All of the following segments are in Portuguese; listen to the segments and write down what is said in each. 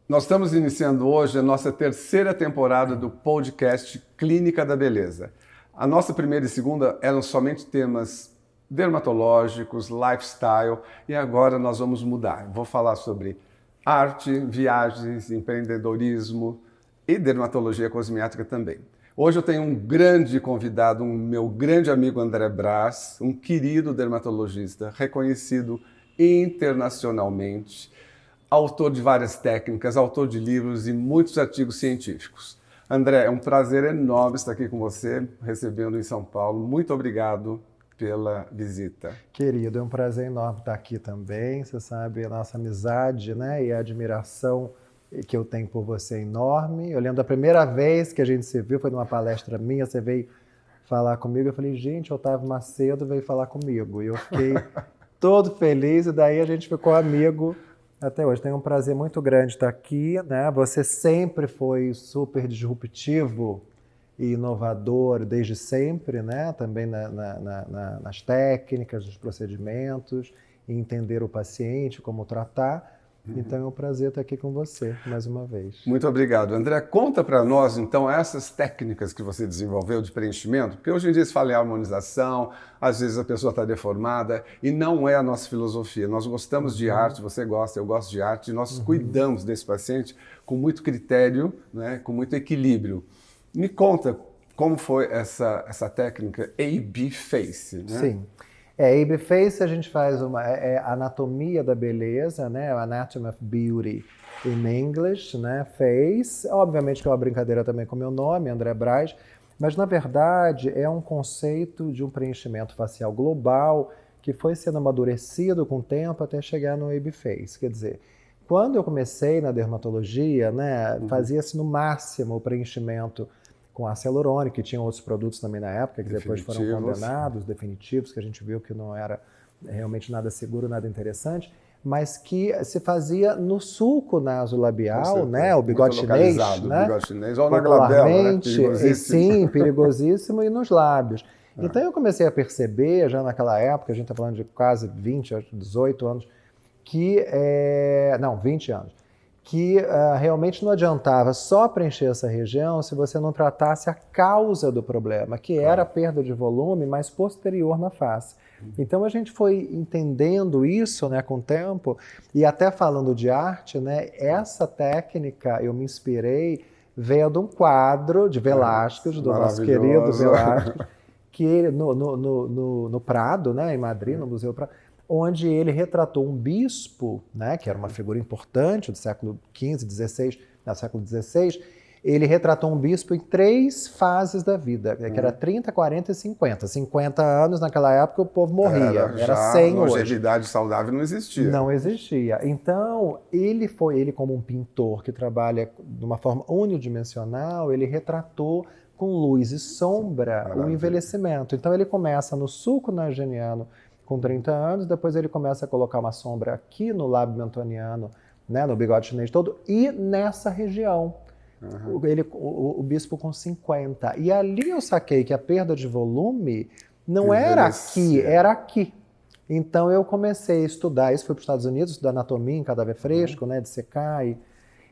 Nós estamos iniciando hoje a nossa terceira temporada do podcast Clínica da Beleza. A nossa primeira e segunda eram somente temas dermatológicos, lifestyle, e agora nós vamos mudar. Vou falar sobre arte, viagens, empreendedorismo e dermatologia cosmética também. Hoje eu tenho um grande convidado, um meu grande amigo André Brás, um querido dermatologista, reconhecido internacionalmente, autor de várias técnicas, autor de livros e muitos artigos científicos. André, é um prazer enorme estar aqui com você, recebendo em São Paulo. Muito obrigado pela visita. Querido, é um prazer enorme estar aqui também. Você sabe, a nossa amizade, né, e a admiração que eu tenho por você é enorme. Eu lembro da primeira vez que a gente se viu, foi numa palestra minha, você veio falar comigo. Eu falei, gente, Otávio Macedo veio falar comigo. E eu fiquei todo feliz e daí a gente ficou amigo até hoje. Tenho um prazer muito grande estar aqui, né? Você sempre foi super disruptivo e inovador desde sempre, né? Também nas técnicas, nos procedimentos, em entender o paciente, como tratar. Então é um prazer estar aqui com você, mais uma vez. Muito obrigado. André, conta para nós, então, essas técnicas que você desenvolveu de preenchimento, porque hoje em dia se fala em harmonização, às vezes a pessoa está deformada, e não é a nossa filosofia. Nós gostamos de arte, você gosta, eu gosto de arte, e nós cuidamos desse paciente com muito critério, né, com muito equilíbrio. Me conta como foi essa técnica AB Face, né? Sim. AB Face a gente faz anatomia da beleza, né? Anatomy of Beauty in English, né? Face. Obviamente que é uma brincadeira também com o meu nome, André Brás, mas na verdade é um conceito de um preenchimento facial global que foi sendo amadurecido com o tempo até chegar no AB Face. Quer dizer, quando eu comecei na dermatologia, né, fazia-se no máximo o preenchimento com ácido hialurônico, que tinha outros produtos também na época, que depois foram condenados, definitivos, que a gente viu que não era realmente nada seguro, nada interessante, mas que se fazia no sulco nasolabial, né, o bigode chinês, né, o bigode chinês, ou na glabela, né, perigosíssimo. Sim, perigosíssimo, e nos lábios. Então eu comecei a perceber, já naquela época, a gente está falando de quase 20, 18 anos, 20 anos, que realmente não adiantava só preencher essa região se você não tratasse a causa do problema, que era a perda de volume, mas posterior na face. Então a gente foi entendendo isso, né, com o tempo, e até falando de arte, né, essa técnica eu me inspirei vendo um quadro de Velázquez, do nosso querido Velázquez, que no Prado, né, em Madrid, no Museu Prado, onde ele retratou um bispo, né, que era uma figura importante do século XV, XVI, do século XVI. Ele retratou um bispo em 3 fases da vida, que era 30, 40 e 50. 50 anos, naquela época, o povo morria. Era 100 hoje. Longevidade saudável não existia. Não existia. Então, ele como um pintor que trabalha de uma forma unidimensional, ele retratou com luz e sombra o envelhecimento. Então, ele começa no sulco nasogeniano, com 30 anos, depois ele começa a colocar uma sombra aqui no lábio mentoniano, né, no bigode chinês todo, e nessa região. O bispo com 50. E ali eu saquei que a perda de volume não era aqui, era aqui. Então eu comecei a estudar, isso foi para os Estados Unidos, estudar anatomia em cadáver fresco, né, de secar e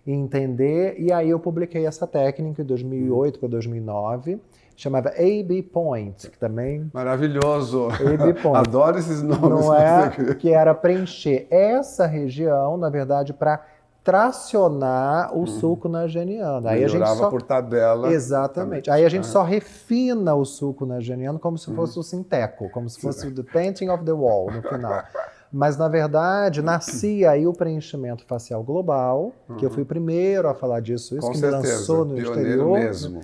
entender, e aí eu publiquei essa técnica em 2008 para 2009, chamava AB Point, que também... Maravilhoso! AB Point. Adoro esses nomes. Não é? Que era preencher essa região, na verdade, para tracionar o sulco nasogeniano. Aí a gente só... por tabela. Exatamente. Aí a gente só refina o sulco nasogeniano como se fosse o sinteco, como se fosse the painting of the wall no final. Mas, na verdade, nascia aí o preenchimento facial global, que eu fui o primeiro a falar disso, isso com que certeza, me lançou no exterior, mesmo.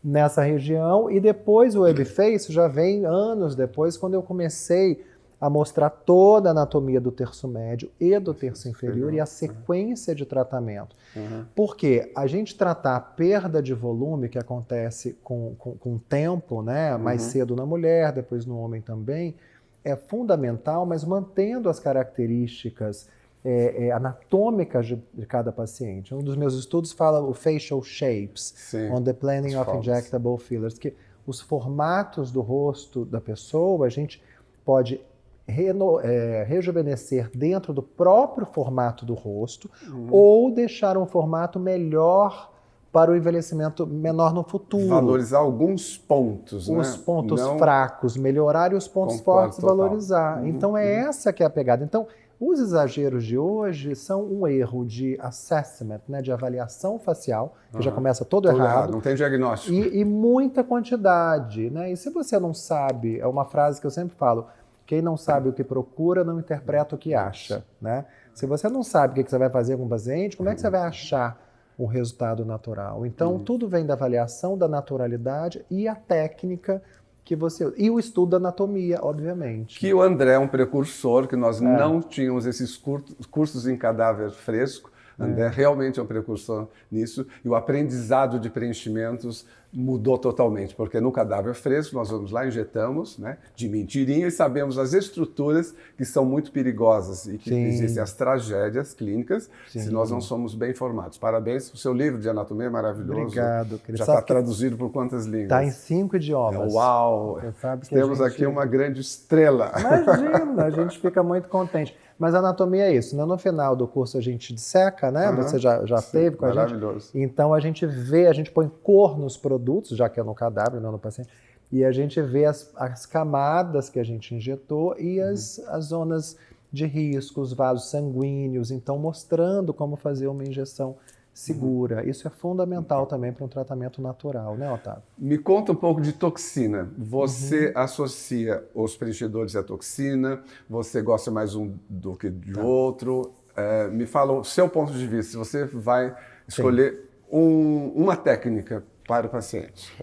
Nessa região. E depois o AB Face já vem anos depois, quando eu comecei a mostrar toda a anatomia do terço médio e do terço inferior e a sequência de tratamento. Porque a gente tratar a perda de volume, que acontece com o tempo, né, mais cedo na mulher, depois no homem também, é fundamental, mas mantendo as características anatômicas de cada paciente. Um dos meus estudos fala o facial shapes, on the planning of injectable fillers, que os formatos do rosto da pessoa a gente pode rejuvenescer dentro do próprio formato do rosto ou deixar um formato melhor para o envelhecimento menor no futuro. Valorizar alguns pontos, os né? pontos Não... fracos, melhorar e os pontos fortes valorizar. Então é essa que é a pegada. Então, os exageros de hoje são um erro de assessment, né, de avaliação facial, que já começa todo errado. Não tem diagnóstico. E muita quantidade. Né? E se você não sabe, é uma frase que eu sempre falo, quem não sabe o que procura, não interpreta o que acha. Né? Se você não sabe o que você vai fazer com o paciente, como é que você vai achar um resultado natural? Então, tudo vem da avaliação da naturalidade e a técnica que você... E o estudo da anatomia, obviamente. Que o André é um precursor, que nós não tínhamos esses cursos em cadáver fresco. André realmente é um precursor nisso. E o aprendizado de preenchimentos mudou totalmente, porque no cadáver fresco nós vamos lá, injetamos, né, de mentirinha, e sabemos as estruturas que são muito perigosas e que existem as tragédias clínicas se nós não somos bem informados. Parabéns, o seu livro de anatomia é maravilhoso. Obrigado, querido. Já está traduzido por quantas línguas? Está em 5 idiomas. Uau! Temos aqui uma grande estrela. Imagina, a gente fica muito contente. Mas a anatomia é isso, né? No final do curso a gente disseca, né? Você já teve com a gente. Maravilhoso. Então a gente vê, a gente põe cor nos produtos, já que é no cadáver, não no paciente, e a gente vê as camadas que a gente injetou e as zonas de risco, os vasos sanguíneos, então mostrando como fazer uma injeção segura. Isso é fundamental também para um tratamento natural, né, Otávio? Me conta um pouco de toxina. Você associa os preenchedores à toxina? Você gosta mais um do que de outro? Me fala o seu ponto de vista. Se você vai escolher uma técnica para o paciente.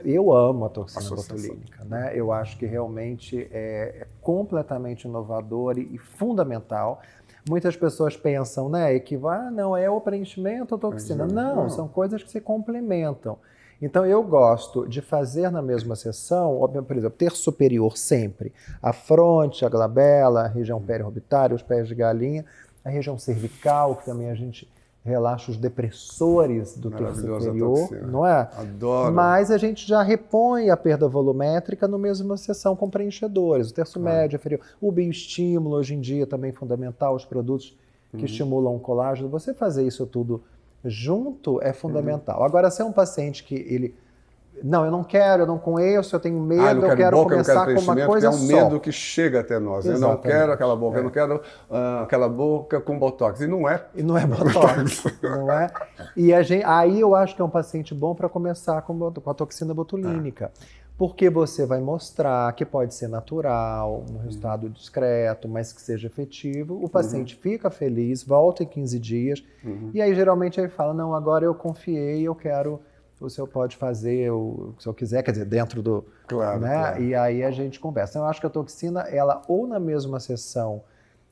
Eu amo a toxina botulínica, né? Eu acho que realmente é completamente inovador e fundamental. Muitas pessoas pensam, né, que não é o preenchimento ou toxina. Não, são coisas que se complementam. Então eu gosto de fazer na mesma sessão, por exemplo, terço superior sempre, a fronte, a glabela, a região periorbitária, os pés de galinha, a região cervical, que também a gente relaxa os depressores do terço superior, não é? Adoro. Mas a gente já repõe a perda volumétrica na mesma sessão com preenchedores, o terço médio, inferior. O bioestímulo hoje em dia também é fundamental, os produtos que estimulam o colágeno. Você fazer isso tudo junto é fundamental. Agora, se é um paciente que ele... Não, eu não quero, eu não conheço, eu tenho medo, eu quero começar com uma coisa só. É um medo que chega até nós. Exatamente. Eu não quero aquela boca, eu não quero aquela boca com botox. E não é. E não é botox, não é? E aí eu acho que é um paciente bom para começar com a toxina botulínica. Porque você vai mostrar que pode ser natural, um resultado discreto, mas que seja efetivo. O paciente fica feliz, volta em 15 dias. E aí geralmente ele fala, não, agora eu confiei, eu quero... O senhor pode fazer o que o senhor quiser, quer dizer, dentro do... Claro, né? claro. E aí a gente conversa. Então, eu acho que a toxina, ela ou na mesma sessão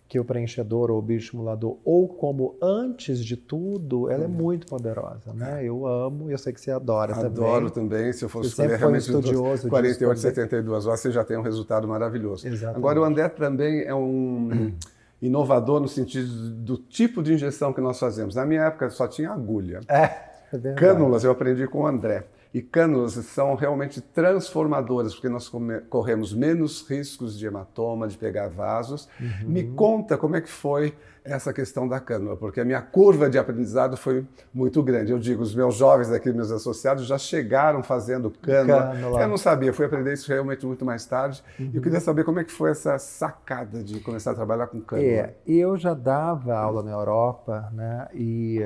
que o preenchedor ou o bioestimulador, ou como antes de tudo, ela é muito poderosa, né? Eu amo, eu sei que você adora também. Adoro também. Se eu fosse escolher realmente estudioso 48, 72 horas, você já tem um resultado maravilhoso. Exatamente. Agora, o André também é um inovador no sentido do tipo de injeção que nós fazemos. Na minha época só tinha agulha. Cânulas eu aprendi com o André. E cânulas são realmente transformadoras, porque nós corremos menos riscos de hematoma, de pegar vasos. Me conta como é que foi essa questão da cânula, porque a minha curva de aprendizado foi muito grande. Eu digo, os meus jovens aqui, meus associados, já chegaram fazendo cânula. Eu não sabia, fui aprender isso realmente muito mais tarde. E eu queria saber como é que foi essa sacada de começar a trabalhar com cânula. Eu já dava aula na Europa, né, e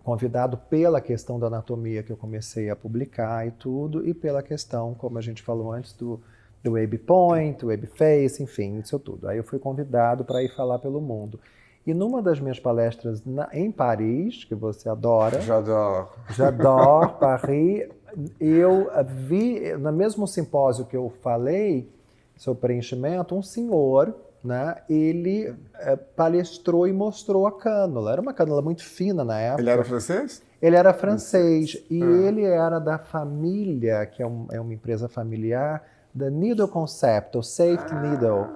convidado pela questão da anatomia que eu comecei a publicar e tudo, e pela questão, como a gente falou antes, do wave point, wave face, enfim, isso tudo. Aí eu fui convidado para ir falar pelo mundo. E numa das minhas palestras em Paris, que você adora... J'adore Paris. Eu vi, no mesmo simpósio que eu falei sobre preenchimento, um senhor, né, ele palestrou e mostrou a cânula. Era uma cânula muito fina na época. Ele era francês? Ele era francês. E ele era da família, que é uma empresa familiar, da Needle Concept, ou Safety Needle.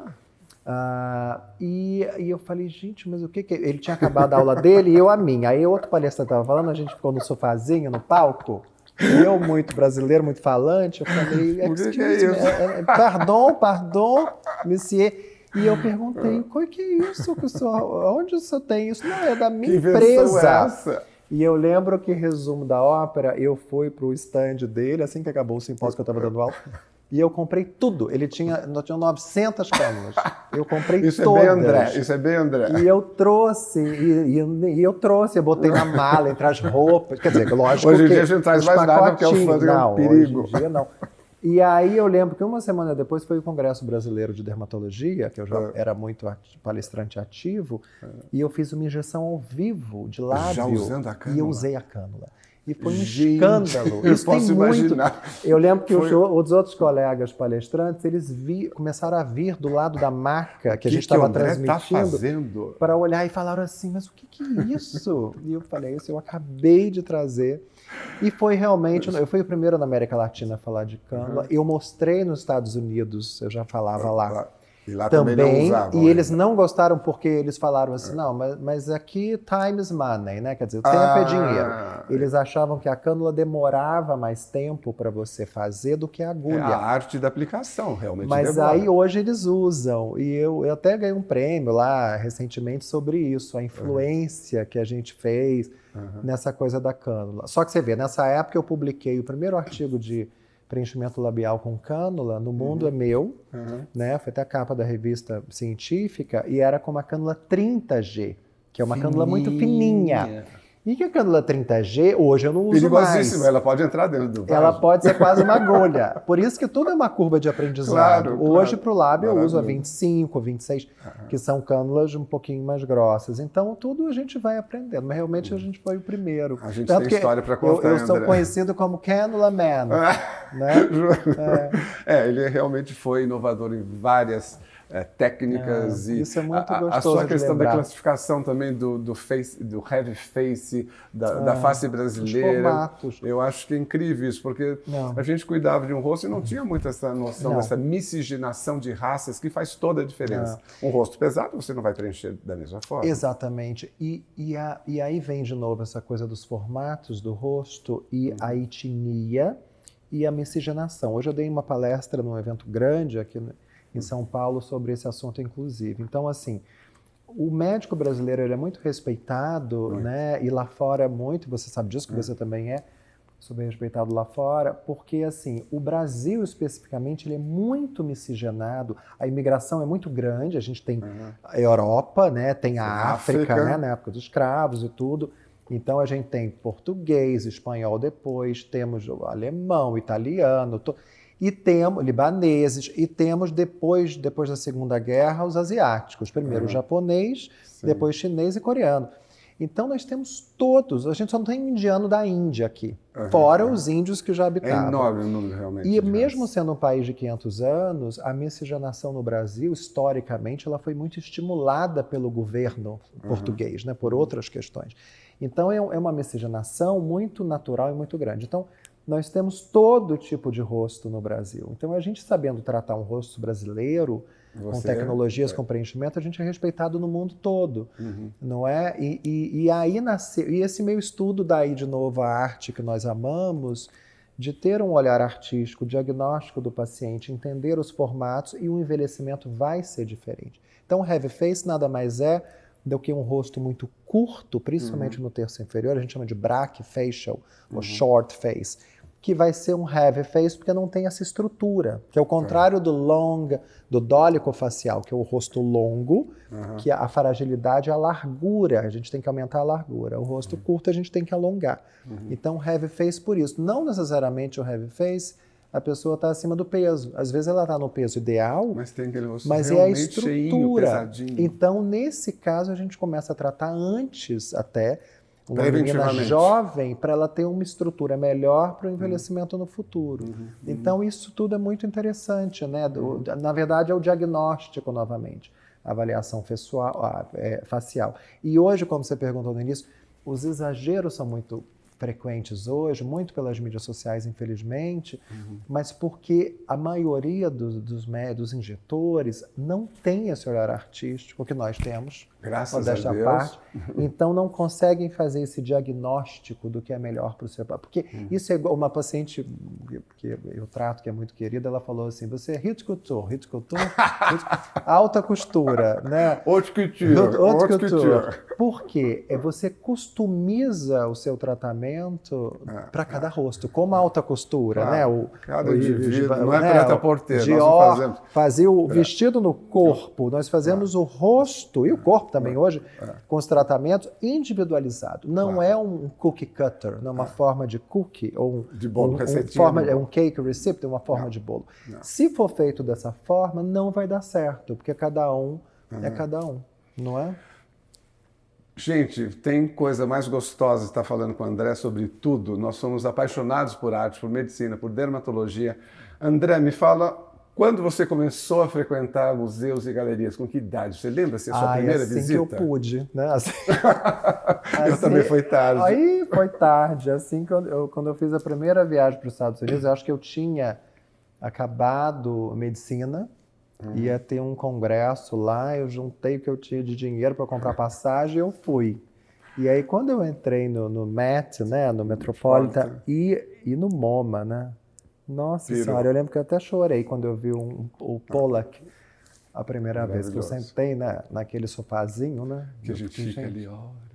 E eu falei, gente, mas o que é? Ele tinha acabado a aula dele e eu a minha. Aí outro palestrante estava falando, a gente ficou no sofazinho, no palco. Eu, muito brasileiro, muito falante, eu falei, excuse me, pardon, monsieur. E eu perguntei, o que é isso? Onde o senhor tem isso? Não, é da minha Que empresa. É essa? E eu lembro que, resumo da ópera, eu fui para o stand dele, assim que acabou o simpósio que eu estava dando aula, e eu comprei tudo. Nós tinha 900 cânulas. Eu comprei isso todas. É bem André, isso é bem André. E eu trouxe, eu botei na mala, entre as roupas. Quer dizer, lógico hoje em que dia a gente traz mais nada, porque o fã é um perigo. Hoje em dia não. E aí eu lembro que uma semana depois foi o Congresso Brasileiro de Dermatologia, que eu já era muito palestrante ativo, e eu fiz uma injeção ao vivo de lábio. Já usando a cânula? E eu usei a cânula. E foi um escândalo. Eu posso imaginar. Eu lembro que os outros colegas palestrantes, eles começaram a vir do lado da maca que a gente estava transmitindo para olhar e falaram assim, mas o que é isso? E eu falei, isso eu acabei de trazer. E foi realmente, eu fui o primeiro na América Latina a falar de cânula. Eu mostrei nos Estados Unidos, eu já falava lá. E lá também não usavam. E eles não gostaram porque eles falaram assim, não, mas aqui time is money, né? Quer dizer, o tempo é dinheiro. Eles achavam que a cânula demorava mais tempo para você fazer do que a agulha. É a arte da aplicação, realmente. Mas aí hoje eles usam. E eu até ganhei um prêmio lá recentemente sobre isso, a influência que a gente fez nessa coisa da cânula. Só que você vê, nessa época eu publiquei o primeiro artigo de preenchimento labial com cânula no mundo é meu, né? Foi até a capa da revista científica e era com uma cânula 30G, que é uma cânula muito fininha. E que a cânula 30G, hoje eu não uso mais. Perigosíssima, ela pode entrar dentro do vaso. Ela pode ser quase uma agulha. Por isso que tudo é uma curva de aprendizado. Hoje, para o lábio, eu uso a 25, 26, que são cânulas um pouquinho mais grossas. Então, tudo a gente vai aprendendo. Mas realmente a gente foi o primeiro. A gente tem história para contar, eu sou conhecido como Cannula Man. Né? Ele realmente foi inovador em várias técnicas. Isso é muito gostoso. A sua questão da classificação também do heavy face, da face brasileira. Os formatos. Eu acho que é incrível isso, porque a gente cuidava de um rosto e não tinha muito essa noção dessa miscigenação de raças que faz toda a diferença. Um rosto pesado você não vai preencher da mesma forma. Exatamente. E aí vem de novo essa coisa dos formatos do rosto e a etnia e a miscigenação. Hoje eu dei uma palestra num evento grande aqui em São Paulo sobre esse assunto, inclusive. Então, assim, o médico brasileiro ele é muito respeitado, né? E lá fora muito, você sabe disso, que você também é super respeitado lá fora, porque, assim, o Brasil, especificamente, ele é muito miscigenado, a imigração é muito grande, a gente tem a Europa, né? Tem a África, né? Na época dos escravos e tudo. Então, a gente tem português, espanhol depois, temos alemão, italiano... E temos libaneses, e temos depois da Segunda Guerra os asiáticos. Primeiro o japonês, depois chinês e coreano. Então nós temos todos, a gente só não tem indiano da Índia aqui, fora os índios que já habitavam. É enorme o número realmente. E mesmo sendo um país de 500 anos, a miscigenação no Brasil, historicamente, ela foi muito estimulada pelo governo português, né, por outras questões. Então é uma miscigenação muito natural e muito grande. Então, nós temos todo tipo de rosto no Brasil. Então, a gente sabendo tratar um rosto brasileiro, com tecnologias, com preenchimento, a gente é respeitado no mundo todo, não é? E aí nasceu, e esse meu estudo daí, de novo, a arte que nós amamos, de ter um olhar artístico, diagnóstico do paciente, entender os formatos, e o envelhecimento vai ser diferente. Então, heavy face nada mais é do que um rosto muito curto, principalmente no terço inferior, a gente chama de brachyfacial, ou short face, que vai ser um heavy face porque não tem essa estrutura, que é o contrário do dólico facial, que é o rosto longo, que a fragilidade é a largura, a gente tem que aumentar a largura. O rosto curto a gente tem que alongar. Então, heavy face por isso. Não necessariamente o heavy face, a pessoa está acima do peso. Às vezes ela está no peso ideal, mas tem aquele rosto mas é a cheinho, estrutura. pesadinho. Então, nesse caso, a gente começa a tratar antes até uma menina jovem, para ela ter uma estrutura melhor para o envelhecimento no futuro. Então, isso tudo é muito interessante, né? Na verdade, é o diagnóstico, novamente, a avaliação facial. E hoje, como você perguntou no início, os exageros são muito frequentes hoje, muito pelas mídias sociais, infelizmente, mas porque a maioria dos injetores não tem esse olhar artístico que nós temos, graças a Deus. Parte, então não conseguem fazer esse diagnóstico do que é melhor para o seu paciente. Porque isso é igual uma paciente que eu trato, que é muito querida, ela falou assim, você é haute couture, alta costura, né? Haute couture. Por quê? Você customiza o seu tratamento para cada rosto, como a alta costura, né? Cada indivíduo, não é preta-porter, nós fazemos. Fazer o vestido no corpo, nós fazemos o rosto e o corpo também hoje, com os tratamentos individualizados. Não é um cookie cutter, não é uma forma de cookie, ou de bolo, é um cake recipe, uma forma de bolo. Se for feito dessa forma, não vai dar certo, porque cada um é cada um, não é? Gente, tem coisa mais gostosa de estar falando com o André sobre tudo. Nós somos apaixonados por arte, por medicina, por dermatologia. André, me fala, quando você começou a frequentar museus e galerias? Com que idade? Você lembra se a sua primeira visita? Assim que eu pude, né? Eu também foi tarde. Aí foi tarde. Assim, quando eu fiz a primeira viagem para os Estados Unidos, eu acho que eu tinha acabado medicina, ia ter um congresso lá, eu juntei o que eu tinha de dinheiro para comprar passagem e eu fui. E aí, quando eu entrei no Met, né, no Metropolitan e no MoMA, né? Nossa Senhora, eu lembro que eu até chorei quando eu vi o Pollack a primeira vez, que eu sentei naquele sofazinho, né? Que a gente fica ali horas.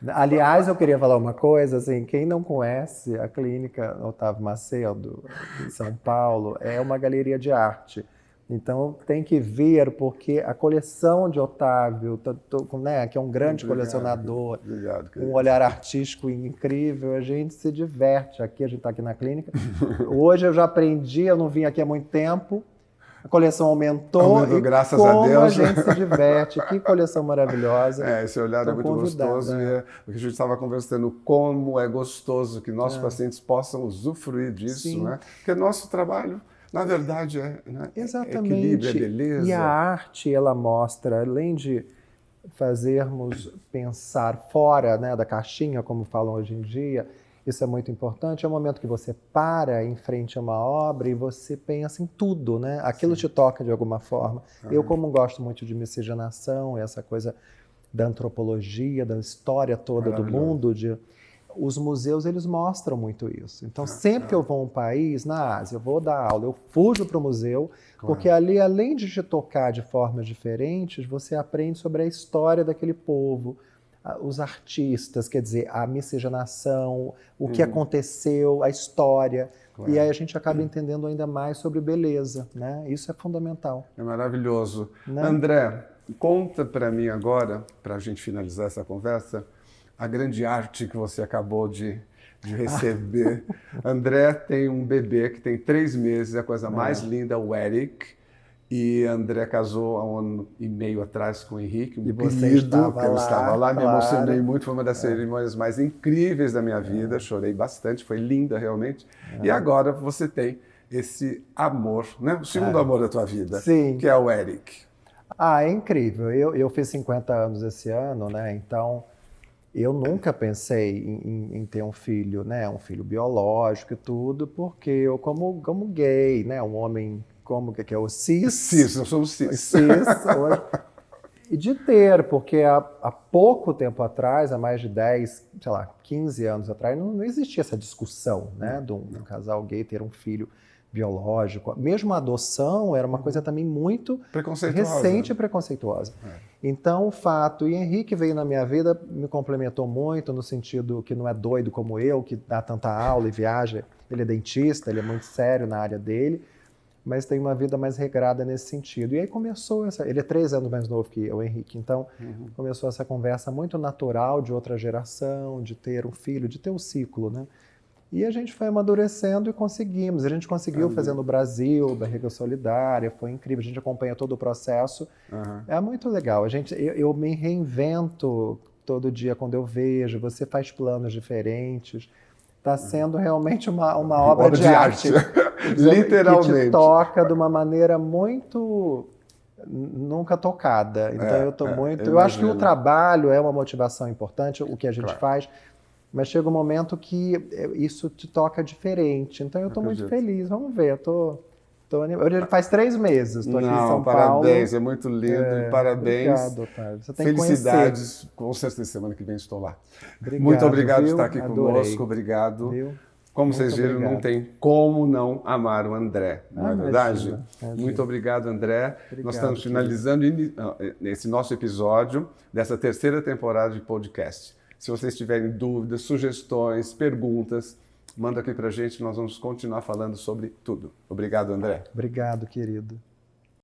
Aliás, eu queria falar uma coisa, assim, quem não conhece a Clínica Otávio Macedo, em São Paulo, é uma galeria de arte. Então, tem que ver, porque a coleção de Otávio, né, que é um grande colecionador, um olhar artístico incrível, a gente se diverte aqui, a gente está aqui na clínica. Hoje eu já aprendi, eu não vim aqui há muito tempo, a coleção aumentou e graças como a Deus. A gente se diverte, que coleção maravilhosa. Esse olhar é muito gostoso, porque a gente estava conversando como é gostoso que nossos pacientes possam usufruir disso, né? Porque nosso trabalho, na verdade, exatamente. Equilíbrio, é beleza. E a arte, ela mostra, além de fazermos pensar fora, né, da caixinha, como falam hoje em dia, isso é muito importante, é o momento que você para em frente a uma obra e você pensa em tudo, né? Aquilo te toca de alguma forma. Eu, como gosto muito de miscigenação, essa coisa da antropologia, da história toda do mundo, os museus, eles mostram muito isso. Então, sempre que eu vou a um país, na Ásia, eu vou dar aula, eu fujo para o museu, porque ali, além de te tocar de formas diferentes, você aprende sobre a história daquele povo, os artistas, quer dizer, a miscigenação, o que aconteceu, a história. E aí a gente acaba entendendo ainda mais sobre beleza, né? Isso é fundamental. É maravilhoso. Né? André, conta para mim agora, para a gente finalizar essa conversa, a grande arte que você acabou de receber. André tem um bebê que tem 3 meses, é a coisa mais linda, o Eric. E André casou há 1 ano e meio atrás com o Henrique, um querido, eu estava lá, me emocionei muito, foi uma das cerimônias mais incríveis da minha vida, chorei bastante, foi linda realmente. E agora você tem esse amor, né? O segundo amor da tua vida, que é o Eric. É incrível. Eu fiz 50 anos esse ano, né? Então eu nunca pensei em ter um filho, né? Um filho biológico e tudo, porque eu como gay, né? Um homem como que é o cis. Cis, nós somos cis. Cis hoje. E de ter, porque há pouco tempo atrás, há mais de 10, sei lá, 15 anos atrás, não existia essa discussão, né? De um casal gay ter um filho biológico. Mesmo a adoção era uma coisa também muito recente e preconceituosa. Então, o fato, e Henrique veio na minha vida, me complementou muito, no sentido que não é doido como eu, que dá tanta aula e viaja. Ele é dentista, ele é muito sério na área dele, mas tem uma vida mais regrada nesse sentido. E aí começou ele é 3 anos mais novo que eu, o Henrique, então começou essa conversa muito natural de outra geração, de ter um filho, de ter um ciclo, né? E a gente foi amadurecendo e conseguimos. A gente conseguiu fazer no Brasil, Barriga Solidária, foi incrível, a gente acompanha todo o processo. É muito legal. Eu me reinvento todo dia quando eu vejo, você faz planos diferentes. Está sendo realmente uma obra de arte. Literalmente. Que te toca de uma maneira muito nunca tocada. Então eu estou muito... Eu acho que o trabalho é uma motivação importante, o que a gente faz. mas chega um momento que isso te toca diferente. Então eu estou muito feliz, vamos ver, hoje faz 3 meses, estou aqui em São Paulo. Parabéns, é muito lindo, parabéns. Obrigado, Otávio. Você tem Felicidades, que com certeza semana que vem estou lá. Obrigado, muito obrigado por viu? estar aqui Adorei. conosco, obrigado. Viu? Como Muito vocês viram, obrigado. não tem como não amar o André, não é verdade? Imagina. Muito obrigado, André. Obrigado, Nós estamos querido. finalizando esse nosso episódio dessa terceira temporada de podcast. Se vocês tiverem dúvidas, sugestões, perguntas, manda aqui pra gente, nós vamos continuar falando sobre tudo. Obrigado, André. Obrigado, querido.